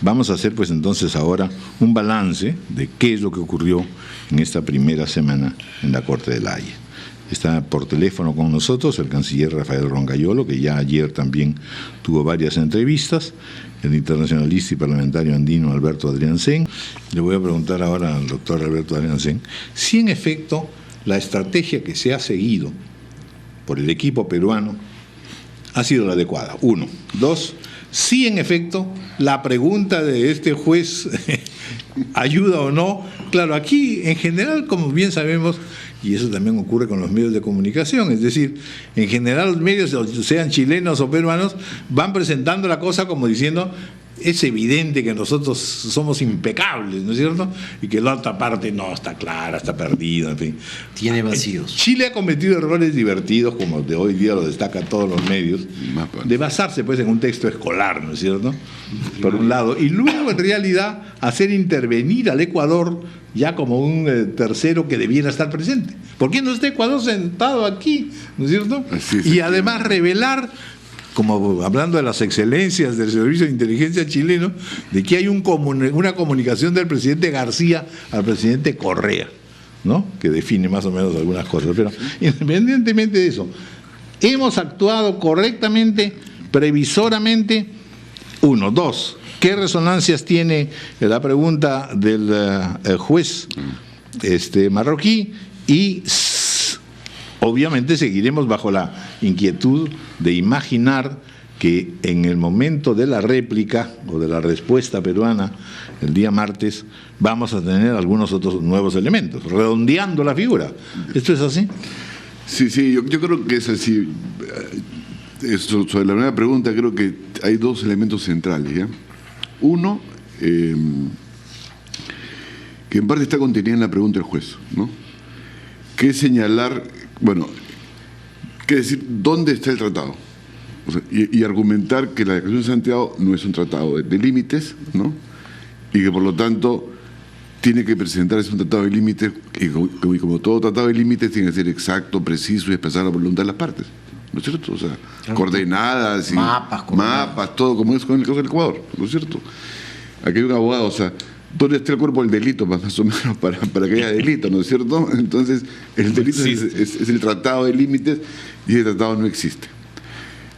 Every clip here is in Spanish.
Vamos a hacer pues entonces ahora un balance de qué es lo que ocurrió en esta primera semana en la Corte de La Haya. Está por teléfono con nosotros el canciller Rafael Roncayolo, que ya ayer también tuvo varias entrevistas, el internacionalista y parlamentario andino Alberto Adriancén. Le voy a preguntar ahora al doctor Alberto Adriancén si en efecto la estrategia que se ha seguido por el equipo peruano ha sido la adecuada. 1. 2. Si en efecto la pregunta de este juez ayuda o no. Claro, aquí en general, como bien sabemos, y eso también ocurre con los medios de comunicación, es decir, en general los medios, sean chilenos o peruanos, van presentando la cosa como diciendo: es evidente que nosotros somos impecables, ¿no es cierto? Y que la otra parte no está clara, está perdida, en fin. Tiene vacíos. Chile ha cometido errores divertidos, como de hoy día lo destacan todos los medios, de basarse pues en un texto escolar, ¿no es cierto? Por un lado. Y luego, en realidad, hacer intervenir al Ecuador ya como un tercero que debiera estar presente. ¿Por qué no está Ecuador sentado aquí? ¿No es cierto? Y además revelar, como hablando de las excelencias del Servicio de Inteligencia chileno, de que hay una comunicación del presidente García al presidente Correa, ¿no? Que define más o menos algunas cosas. Pero independientemente de eso, hemos actuado correctamente, previsoramente. 1. 2. ¿Qué resonancias tiene la pregunta del juez marroquí? Y obviamente seguiremos bajo la inquietud de imaginar que en el momento de la réplica o de la respuesta peruana el día martes vamos a tener algunos otros nuevos elementos, redondeando la figura. ¿Esto es así? Sí, yo creo que es así. Sobre la primera pregunta, creo que hay dos elementos centrales, ¿ya? Uno, que en parte está contenida en la pregunta del juez, ¿no? Que es señalar, que decir dónde está el tratado, o sea, y argumentar que la Declaración de Santiago no es un tratado de límites, ¿no? Y que por lo tanto tiene que presentarse un tratado de límites, y como todo tratado de límites tiene que ser exacto, preciso y expresar la voluntad de las partes, ¿no es cierto? O sea, coordenadas, y mapas, todo, como es con el caso del Ecuador, ¿no es cierto? Aquí hay un abogado, o sea, ¿dónde está el cuerpo del delito? Más o menos para que haya delito, ¿no es cierto? Entonces, el delito es el tratado de límites y el tratado no existe.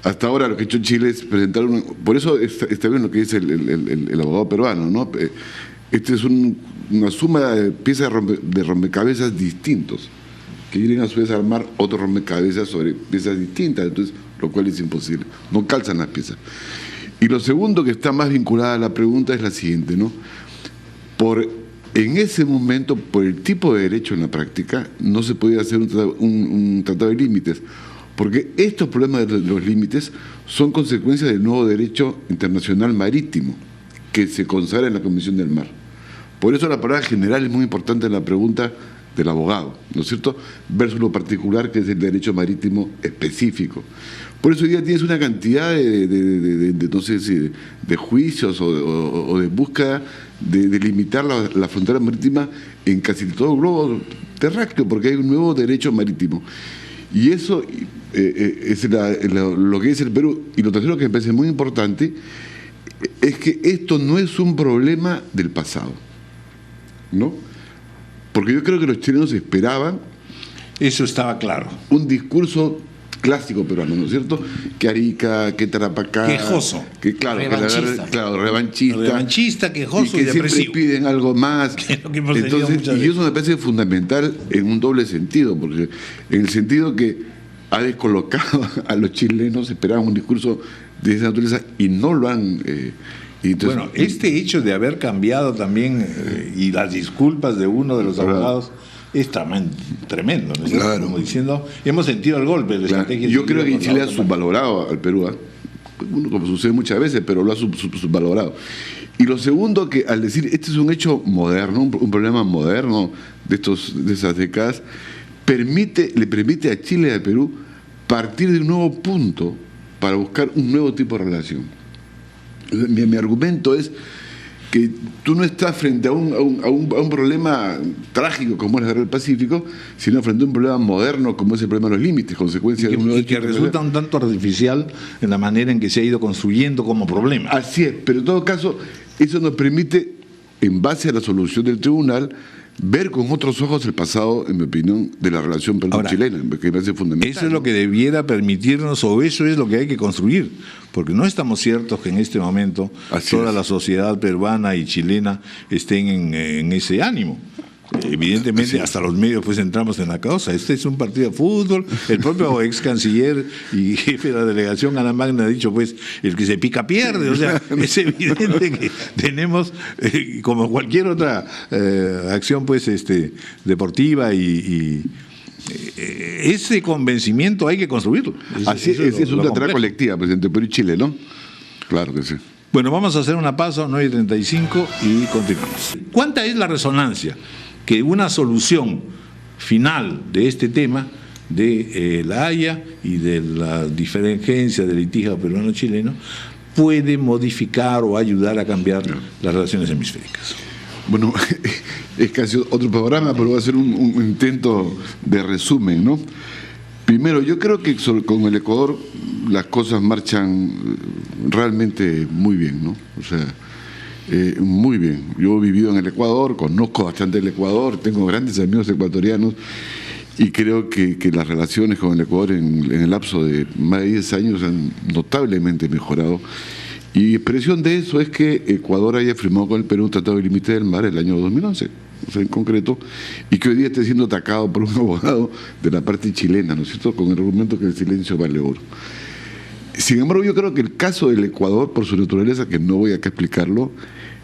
Hasta ahora lo que ha hecho Chile es presentar por eso está bien lo que dice el abogado peruano, ¿no? Este es una suma de piezas de rompecabezas distintos, que vienen a su vez a armar otros rompecabezas sobre piezas distintas, entonces, lo cual es imposible, no calzan las piezas. Y lo segundo que está más vinculada a la pregunta es la siguiente, ¿no? En ese momento, por el tipo de derecho en la práctica, no se podía hacer un tratado de límites, porque estos problemas de los límites son consecuencias del nuevo derecho internacional marítimo que se consagra en la Comisión del Mar. Por eso la palabra general es muy importante en la pregunta del abogado, ¿no es cierto?, versus lo particular que es el derecho marítimo específico. Por eso hoy día tienes una cantidad no sé si de juicios o de búsqueda de limitar la frontera marítima en casi todo el globo terráqueo, porque hay un nuevo derecho marítimo. Y eso es lo que dice el Perú. Y lo tercero que me parece muy importante es que esto no es un problema del pasado, ¿no? Porque yo creo que los chilenos esperaban... Eso estaba claro. Un discurso clásico peruano, ¿no es cierto? Que Arica, que Tarapacá... Quejoso. Que, claro, revanchista. Revanchista, quejoso y que siempre depresivo. Piden algo más. Entonces, y eso me parece fundamental en un doble sentido, porque en el sentido que ha descolocado a los chilenos, esperaban un discurso de esa naturaleza y no lo han... entonces, este hecho de haber cambiado también y las disculpas de uno de los abogados es tremendo, ¿no es cierto? Claro. Como diciendo, hemos sentido el golpe de la estrategia. Yo creo que Chile ha subvalorado al Perú, como sucede muchas veces, pero lo ha subvalorado. Y lo segundo, que al decir, este es un hecho moderno, un problema moderno de esas décadas, le permite a Chile y al Perú partir de un nuevo punto para buscar un nuevo tipo de relación. Mi argumento es que tú no estás frente a un problema trágico como es la guerra del Pacífico, sino frente a un problema moderno como es el problema de los límites, consecuencia de un y que resulta un tanto artificial en la manera en que se ha ido construyendo como problema. Así es, pero en todo caso, eso nos permite, en base a la solución del tribunal, ver con otros ojos el pasado, en mi opinión, de la relación peruano-chilena, que me parece fundamental. Eso es lo que debiera permitirnos, o eso es lo que hay que construir, porque no estamos ciertos que en este momento toda la sociedad peruana y chilena estén en ese ánimo. Evidentemente hasta los medios pues entramos en la causa. Este es un partido de fútbol. El propio ex canciller y jefe de la delegación Ana Magna ha dicho pues el que se pica pierde. O sea, es evidente que tenemos como cualquier otra acción pues deportiva y ese convencimiento hay que construirlo. Así es una tarea colectiva, presidente, Perú y Chile, ¿no? Claro que sí. Bueno, vamos a hacer una pausa, 9:35 y continuamos. ¿Cuánta es la resonancia que una solución final de este tema de la Haya y de la diferencia del litigio peruano-chileno puede modificar o ayudar a cambiar las relaciones hemisféricas? Bueno, es casi otro programa, pero voy a hacer un intento de resumen, ¿no? Primero, yo creo que con el Ecuador las cosas marchan realmente muy bien, ¿no? O sea, muy bien. Yo he vivido en el Ecuador, conozco bastante el Ecuador, tengo grandes amigos ecuatorianos y creo que las relaciones con el Ecuador en el lapso de más de 10 años han notablemente mejorado. Y expresión de eso es que Ecuador haya firmado con el Perú un tratado de límite del mar el año 2011, o sea, en concreto, y que hoy día esté siendo atacado por un abogado de la parte chilena, ¿no es cierto?, con el argumento que el silencio vale oro. Sin embargo, yo creo que el caso del Ecuador, por su naturaleza, que no voy acá a explicarlo,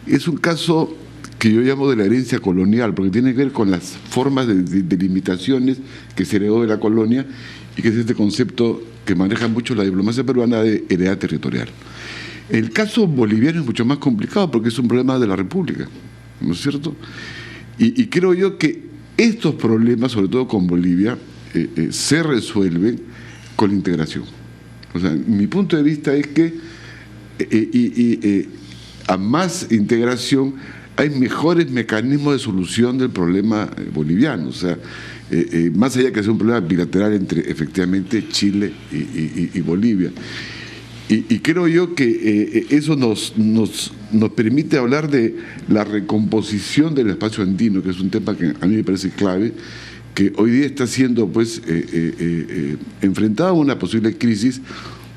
es un caso que yo llamo de la herencia colonial, porque tiene que ver con las formas de limitaciones que se heredó de la colonia y que es este concepto que maneja mucho la diplomacia peruana de heredad territorial. El caso boliviano es mucho más complicado porque es un problema de la República, ¿no es cierto? Y creo yo que estos problemas, sobre todo con Bolivia, se resuelven con la integración. O sea, mi punto de vista es que a más integración hay mejores mecanismos de solución del problema boliviano. O sea, más allá que sea un problema bilateral entre efectivamente Chile y Bolivia. Y creo yo que eso nos permite hablar de la recomposición del espacio andino, que es un tema que a mí me parece clave, que hoy día está siendo pues enfrentado a una posible crisis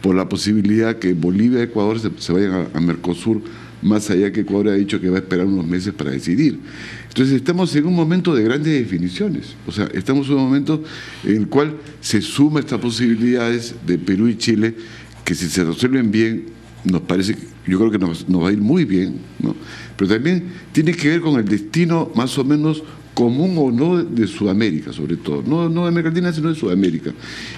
por la posibilidad que Bolivia y Ecuador se vayan a Mercosur, más allá que Ecuador ha dicho que va a esperar unos meses para decidir. Entonces estamos en un momento de grandes definiciones, o sea, estamos en un momento en el cual se suman estas posibilidades de Perú y Chile, que si se resuelven bien, nos parece, yo creo que nos va a ir muy bien, ¿no? Pero también tiene que ver con el destino más o menos común o no de Sudamérica, sobre todo, no de América Latina, sino de Sudamérica.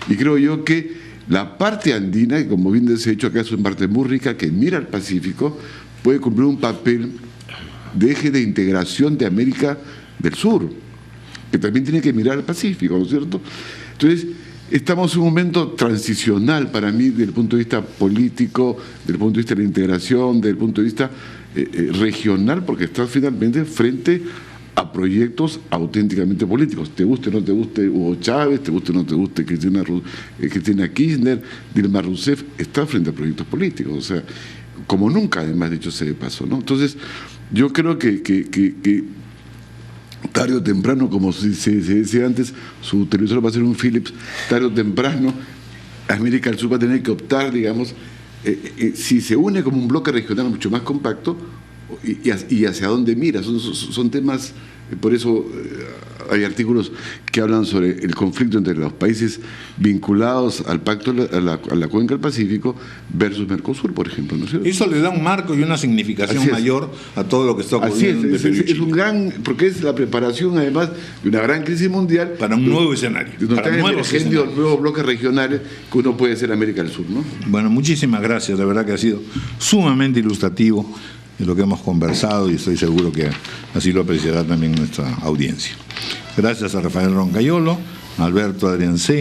Y creo yo que la parte andina, que como bien se ha dicho acá, es una parte muy rica, que mira al Pacífico, puede cumplir un papel de eje de integración de América del Sur, que también tiene que mirar al Pacífico, ¿no es cierto? Entonces, estamos en un momento transicional para mí desde el punto de vista político, desde el punto de vista de la integración, desde el punto de vista regional, porque está finalmente frente a proyectos auténticamente políticos. Te guste o no te guste Hugo Chávez, te guste o no te guste Cristina Kirchner, Dilma Rousseff, está frente a proyectos políticos, o sea, como nunca, además, dicho sea de paso, ¿no? Entonces, yo creo que tarde o temprano, como se decía antes, su televisor va a ser un Philips, tarde o temprano América del Sur va a tener que optar, digamos, si se une como un bloque regional mucho más compacto y hacia dónde mira. Son temas, por eso hay artículos que hablan sobre el conflicto entre los países vinculados al pacto, a la cuenca del Pacífico versus Mercosur, por ejemplo, ¿no es cierto? Eso le da un marco y una significación mayor a todo lo que está ocurriendo. Así es un gran, porque es la preparación además de una gran crisis mundial. Para un nuevo escenario. Para nuevos bloques regionales que uno puede ser América del Sur, ¿no? Bueno, muchísimas gracias, de verdad que ha sido sumamente ilustrativo de lo que hemos conversado y estoy seguro que así lo apreciará también nuestra audiencia. Gracias a Rafael Roncayolo, a Alberto Adriancén.